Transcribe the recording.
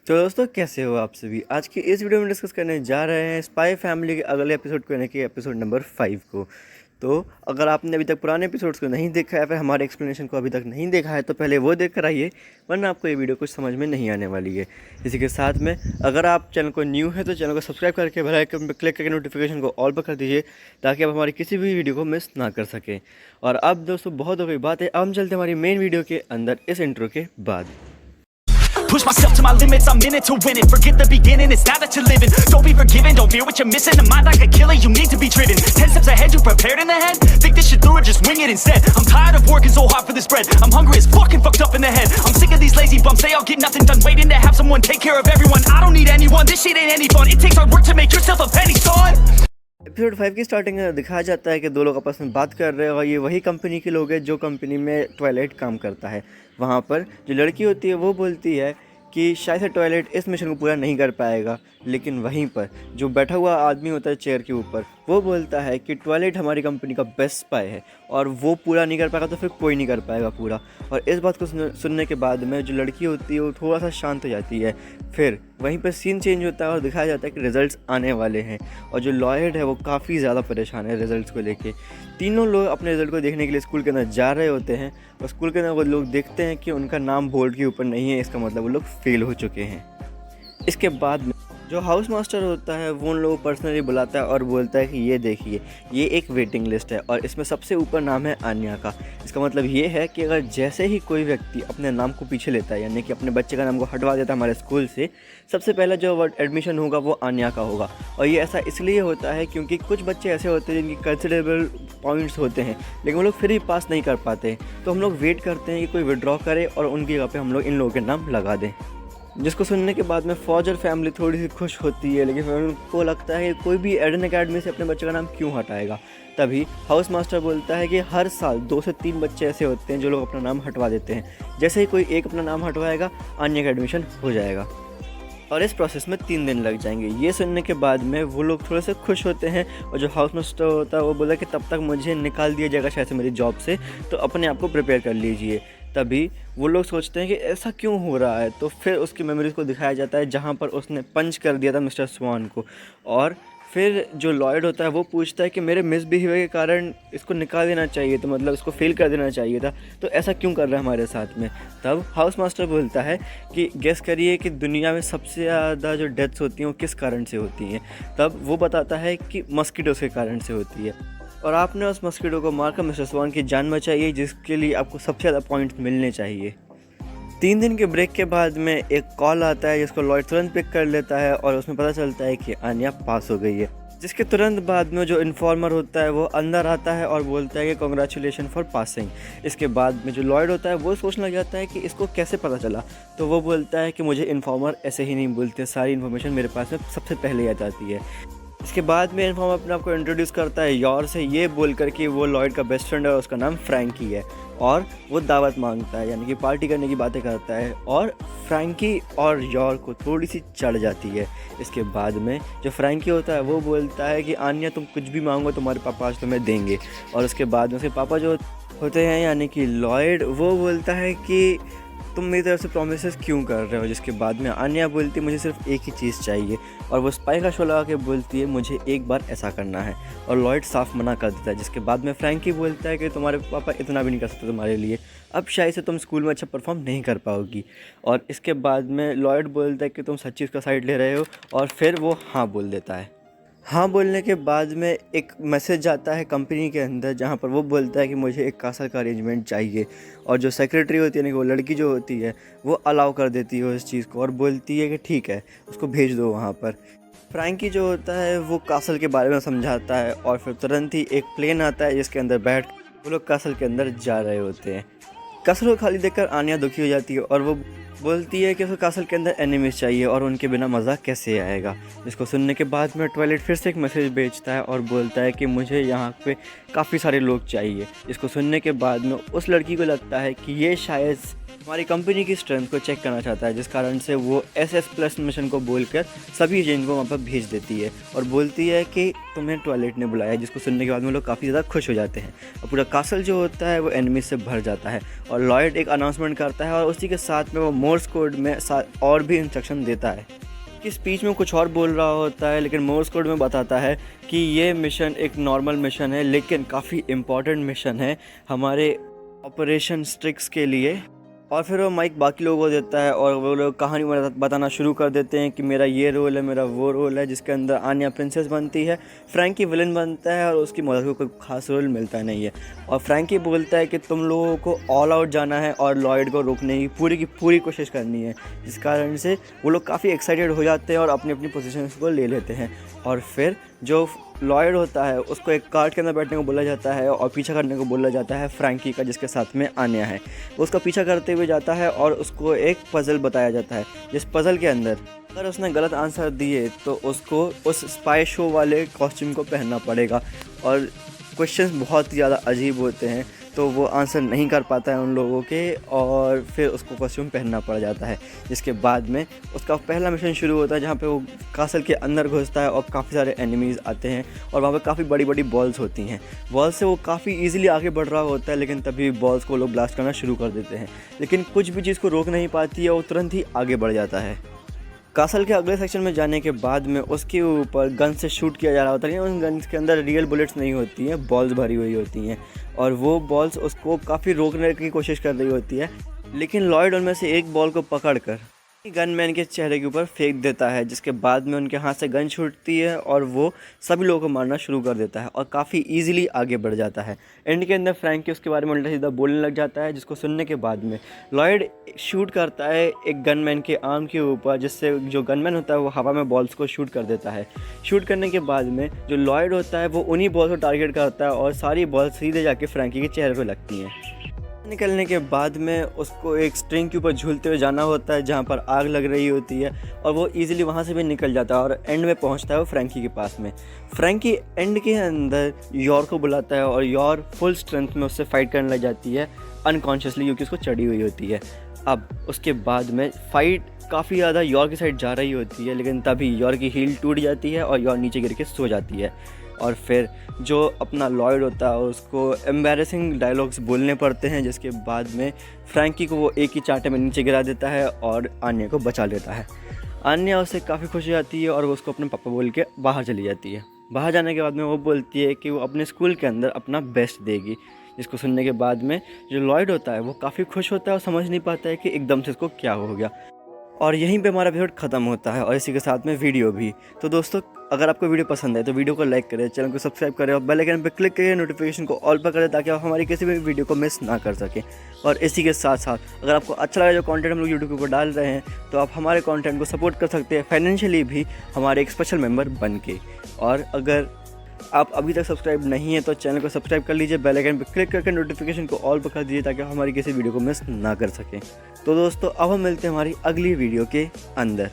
तो दोस्तों कैसे हो आप सभी। आज की इस वीडियो में डिस्कस करने जा रहे हैं स्पाई फैमिली के अगले एपिसोड को, यानी कि एपिसोड नंबर 5 को। तो अगर आपने अभी तक पुराने एपिसोड्स को नहीं देखा है, फिर हमारे एक्सप्लेनेशन को अभी तक नहीं देखा है, तो पहले वो देख कर आइए, वरना आपको ये वीडियो कुछ समझ में नहीं आने वाली है। इसी के साथ में अगर आप चैनल को न्यू है तो चैनल को सब्सक्राइब करके बेल आइकन पर क्लिक करके नोटिफिकेशन को ऑल पर कर दीजिए, ताकि आप हमारी किसी भी वीडियो को मिस ना कर सकें। और अब दोस्तों बहुत हो गई बात है, अब हम चलते हमारी मेन वीडियो के अंदर इस इंट्रो के बाद। Push myself to my limits, I'm in it to win it. Forget the beginning, it's now that you're living. Don't be forgiven, don't fear what you're missing. A mind like a killer, you need to be driven. 10 steps ahead, you prepared in the head. Think this shit through or just wing it instead. I'm tired of working so hard for this bread. I'm hungry as fucking fucked up in the head. I'm sick of these lazy bumps, they all get nothing done. Waiting to have someone take care of everyone. I don't need anyone, this shit ain't any fun. It takes hard work to make yourself a penny, son. Episode 5 की starting में दिखाया जाता है कि दो लोग आपस में बात कर रहे हैं, और ये वही कंपनी के लोग हैं जो कंपनी में टॉयलेट काम करता है। वहाँ पर जो लड़की होती है वो बोलती है कि शायद से टॉयलेट इस मिशन को पूरा नहीं कर पाएगा, लेकिन वहीं पर जो बैठा हुआ आदमी होता है चेयर के ऊपर, वो बोलता है कि टॉयलेट हमारी कंपनी का बेस्ट स्पाई है, और वो पूरा नहीं कर पाएगा तो फिर कोई नहीं कर पाएगा पूरा। और इस बात को सुनने के बाद में जो लड़की होती है वो थोड़ा सा शांत हो जाती है। फिर वहीं पर सीन चेंज होता है और दिखाया जाता है कि रिज़ल्ट्स आने वाले हैं, और जो लॉयड है वो काफ़ी ज़्यादा परेशान है रिज़ल्ट्स को लेके। तीनों लोग अपने रिज़ल्ट को देखने के लिए स्कूल के अंदर जा रहे होते हैं, और स्कूल के अंदर वो लोग देखते हैं कि उनका नाम बोर्ड के ऊपर नहीं है, इसका मतलब वो लोग फेल हो चुके हैं। इसके बाद में जो हाउस मास्टर होता है वो उन लोगों को पर्सनली बुलाता है और बोलता है कि ये देखिए, ये एक वेटिंग लिस्ट है और इसमें सबसे ऊपर नाम है आन्या का। इसका मतलब ये है कि अगर जैसे ही कोई व्यक्ति अपने नाम को पीछे लेता है, यानी कि अपने बच्चे का नाम को हटवा देता है हमारे स्कूल से, सबसे पहला जो एडमिशन होगा वो आन्या का होगा। और ये ऐसा इसलिए होता है क्योंकि कुछ बच्चे ऐसे होते हैं जिनकी कंसिडरेबल पॉइंट्स होते हैं, लेकिन वो लोग फिर भी पास नहीं कर पाते, तो हम लोग वेट करते हैं कि कोई विड्रॉ करे और उनकी जगह पे हम लोग इन लोगों के नाम लगा दें। जिसको सुनने के बाद में फौजर फैमिली थोड़ी सी खुश होती है, लेकिन फिर उनको लगता है कि कोई भी एडन अकेडमी से अपने बच्चे का नाम क्यों हटाएगा। तभी हाउस मास्टर बोलता है कि हर साल 2 से 3 बच्चे ऐसे होते हैं जो लोग अपना नाम हटवा देते हैं। जैसे ही कोई एक अपना नाम हटवाएगा, अन्य का एडमिशन हो जाएगा, और इस प्रोसेस में 3 दिन लग जाएंगे। ये सुनने के बाद में वो लोग थोड़े से खुश होते हैं, और जो हाउस मास्टर होता है वो बोला कि तब तक मुझे निकाल दिया जाएगा शायद से मेरी जॉब से, तो अपने आप को प्रिपेयर कर लीजिए। तभी वो लोग सोचते हैं कि ऐसा क्यों हो रहा है, तो फिर उसकी मेमोरीज़ को दिखाया जाता है जहाँ पर उसने पंच कर दिया था मिस्टर स्वान को। और फिर जो लॉयड होता है वो पूछता है कि मेरे मिसबिहेवियर के कारण इसको निकाल देना चाहिए, तो मतलब इसको फेल कर देना चाहिए था, तो ऐसा क्यों कर रहा है हमारे साथ में। तब हाउस मास्टर बोलता है कि गेस करिए कि दुनिया में सबसे ज़्यादा जो डेथ्स होती हैं वो किस कारण से होती हैं। तब वो बताता है कि मस्कीटोज़ के कारण से होती है, और आपने उस मस्कीटो को मारकर मिस्टर स्वान की जान बचाई है, जिसके लिए आपको सबसे ज़्यादा पॉइंट्स मिलने चाहिए। 3 दिन के ब्रेक के बाद में एक कॉल आता है जिसको लॉयड तुरंत पिक कर लेता है, और उसमें पता चलता है कि आन्या पास हो गई है। जिसके तुरंत बाद में जो इन्फॉर्मर होता है वो अंदर आता है और बोलता है कि कॉन्ग्रेचुलेशन फॉर पासिंग। इसके बाद में जो लॉयड होता है वो सोचने लग जाता है कि इसको कैसे पता चला, तो वो बोलता है कि मुझे इन्फॉर्मर ऐसे ही नहीं बोलते, सारी इन्फॉर्मेशन मेरे पास में सबसे पहले आ जाती है। इसके बाद में इन्फॉर्मर अपने आप को इंट्रोड्यूस करता है योर से, ये बोलकर कि वो लॉयड का बेस्ट फ्रेंड है और उसका नाम फ्रैंकी है, और वो दावत मांगता है, यानी कि पार्टी करने की बातें करता है, और फ्रैंकी और योर को थोड़ी सी चढ़ जाती है। इसके बाद में जो फ्रैंकी होता है वो बोलता है कि आन्या तुम कुछ भी मांगो तुम्हारे पापा आज तुम्हें देंगे। और उसके बाद में उसके पापा जो होते हैं यानी कि लॉयड, वो बोलता है कि तुम मेरी तरफ से प्रोमिसेस क्यों कर रहे हो। जिसके बाद में आन्या बोलती है मुझे सिर्फ एक ही चीज़ चाहिए, और वो स्पाई का शो लगा के बोलती है मुझे एक बार ऐसा करना है, और लॉयड साफ मना कर देता है। जिसके बाद में फ्रैंकी बोलता है कि तुम्हारे पापा इतना भी नहीं कर सकते तुम्हारे लिए, अब शायद से तुम स्कूल में अच्छा परफॉर्म नहीं कर पाओगी। और इसके बाद में लॉयड बोलता है कि तुम सच्ची उसका साइड ले रहे हो, और फिर वो हाँ बोल देता है। हाँ बोलने के बाद में एक मैसेज जाता है कंपनी के अंदर, जहाँ पर वो बोलता है कि मुझे एक कासल का अरेंजमेंट चाहिए, और जो सेक्रेटरी होती है ना, वो लड़की जो होती है वो अलाउ कर देती है उस चीज़ को, और बोलती है कि ठीक है उसको भेज दो वहाँ पर। फ्रैंकी जो होता है वो कासल के बारे में समझाता है, और फिर तुरंत ही एक प्लेन आता है जिसके अंदर बैठ वो लोग कासल के अंदर जा रहे होते हैं। कासल को खाली देखकर आन्या दुखी हो जाती है, और वो बोलती है कि उसको कासल के अंदर एनिमीज चाहिए और उनके बिना मज़ा कैसे आएगा। जिसको सुनने के बाद में टॉयलेट फिर से एक मैसेज भेजता है और बोलता है कि मुझे यहाँ पे काफ़ी सारे लोग चाहिए। इसको सुनने के बाद में उस लड़की को लगता है कि ये शायद हमारी कंपनी की स्ट्रेंथ को चेक करना चाहता है, जिस कारण से वो SS+ मिशन को बोलकर सभी एजेंट को वहाँ पर भेज देती है और बोलती है कि तुम्हें टॉयलेट ने बुलाया, जिसको सुनने के बाद में लोग काफ़ी ज़्यादा खुश हो जाते हैं और पूरा कासल जो होता है वो एनिमी से भर जाता है। और लॉयड एक अनाउंसमेंट करता है और उसी के साथ में वो मोर्स कोड में और भी इंस्ट्रक्शन देता है कि स्पीच में कुछ और बोल रहा होता है, लेकिन मोर्स कोड में बताता है कि ये मिशन एक नॉर्मल मिशन है, लेकिन काफ़ी इम्पॉर्टेंट मिशन है हमारे ऑपरेशन स्ट्रिक्स के लिए। और फिर वो माइक बाकी लोगों को देता है और वो लोग कहानी बताना शुरू कर देते हैं कि मेरा ये रोल है, मेरा वो रोल है, जिसके अंदर आन्या प्रिंसेस बनती है, फ्रैंकी विलन बनता है और उसकी मदद को कोई खास रोल मिलता नहीं है। और फ्रैंकी बोलता है कि तुम लोगों को ऑल आउट जाना है और लॉयड को रोकने की पूरी कोशिश करनी है, जिस कारण से वो लोग काफ़ी एक्साइटेड हो जाते हैं और अपनी अपनी पोजीशंस को ले लेते हैं। और फिर जो लॉयड होता है उसको एक कार्ट के अंदर बैठने को बोला जाता है और पीछा करने को बोला जाता है फ्रैंकी का, जिसके साथ में आन्या है। वो उसका पीछा करते हुए जाता है और उसको एक पज़ल बताया जाता है, जिस पज़ल के अंदर अगर उसने गलत आंसर दिए तो उसको उस स्पाई शो वाले कॉस्ट्यूम को पहनना पड़ेगा। और क्वेश्चंस बहुत ही ज़्यादा अजीब होते हैं, तो वो आंसर नहीं कर पाता है उन लोगों के और फिर उसको कॉस्ट्यूम पहनना पड़ जाता है। जिसके बाद में उसका पहला मिशन शुरू होता है, जहाँ पे वो कासल के अंदर घुसता है और काफ़ी सारे एनिमीज़ आते हैं और वहाँ पे काफ़ी बड़ी बड़ी बॉल्स होती हैं। बॉल्स से वो काफ़ी ईजिली आगे बढ़ रहा होता है, लेकिन तभी बॉल्स को लोग ब्लास्ट करना शुरू कर देते हैं, लेकिन कुछ भी चीज़ को रोक नहीं पाती है, वो तुरंत ही आगे बढ़ जाता है। कासल के अगले सेक्शन में जाने के बाद में उसके ऊपर गन से शूट किया जा रहा होता है, लेकिन उन गन्स के अंदर रियल बुलेट्स नहीं होती हैं, बॉल्स भरी हुई होती हैं और वो बॉल्स उसको काफ़ी रोकने की कोशिश कर रही होती है। लेकिन लॉयड उनमें से एक बॉल को पकड़कर गनमैन के चेहरे के ऊपर फेंक देता है, जिसके बाद में उनके हाथ से गन छूटती है और वो सभी लोगों को मारना शुरू कर देता है और काफ़ी इजीली आगे बढ़ जाता है। एंड के अंदर फ्रैंकी उसके बारे में उल्टा सीधा बोलने लग जाता है, जिसको सुनने के बाद में लॉयड शूट करता है एक गनमैन के आर्म के ऊपर, जिससे जो गनमैन होता है वो हवा में बॉल्स को शूट कर देता है। शूट करने के बाद में जो लॉयड होता है वो उन्हीं बॉल्स को टारगेट करता है और सारी बॉल्स सीधे जाके फ्रैंकी के चेहरे पर लगती हैं। निकलने के बाद में उसको एक स्ट्रिंग के ऊपर झूलते हुए जाना होता है, जहाँ पर आग लग रही होती है और वो इजीली वहाँ से भी निकल जाता है और एंड में पहुँचता है वो फ्रैंकी के पास में। फ्रैंकी एंड के अंदर यॉर को बुलाता है और यॉर फुल स्ट्रेंथ में उससे फाइट करने लग जाती है अनकॉन्शियसली, क्योंकि उसको चढ़ी हुई होती है। अब उसके बाद में फ़ाइट काफ़ी ज़्यादा यॉर की साइड जा रही होती है, लेकिन तभी यॉर की हील टूट जाती है और यॉर नीचे गिर के सो जाती है। और फिर जो अपना लॉयड होता है उसको एम्बैरेसिंग डायलॉग्स बोलने पड़ते हैं, जिसके बाद में फ्रैंकी को वो एक ही चांटे में नीचे गिरा देता है और आन्या को बचा लेता है। आन्या उससे काफ़ी खुश हो जाती है और वो उसको अपने पापा बोल के बाहर चली जाती है। बाहर जाने के बाद में वो बोलती है कि वो अपने स्कूल के अंदर अपना बेस्ट देगी, जिसको सुनने के बाद में जो लॉयड होता है वो काफ़ी खुश होता है और समझ नहीं पाता है कि एकदम से इसको क्या हो गया। और यहीं पे हमारा एपिसोड ख़त्म होता है और इसी के साथ में वीडियो भी। तो दोस्तों, अगर आपको वीडियो पसंद है तो वीडियो को लाइक करें, चैनल को सब्सक्राइब करें और बेल आइकन पर क्लिक करें, नोटिफिकेशन को ऑल पर करें, ताकि आप हमारी किसी भी वीडियो को मिस ना कर सकें। और इसी के साथ साथ अगर आपको अच्छा लगा जो कंटेंट हम लोग यूट्यूब के ऊपर डाल रहे हैं, तो आप हमारे कंटेंट को सपोर्ट कर सकते हैं फाइनेंशियली भी, हमारे एक स्पेशल मेम्बर बन के। और अगर आप अभी तक सब्सक्राइब नहीं है तो चैनल को सब्सक्राइब कर लीजिए, बेल आइकन पर क्लिक करके नोटिफिकेशन को ऑल पर कर दीजिए, ताकि आप हमारी किसी वीडियो को मिस ना कर सकें। तो दोस्तों, अब हम मिलते हैं हमारी अगली वीडियो के अंदर।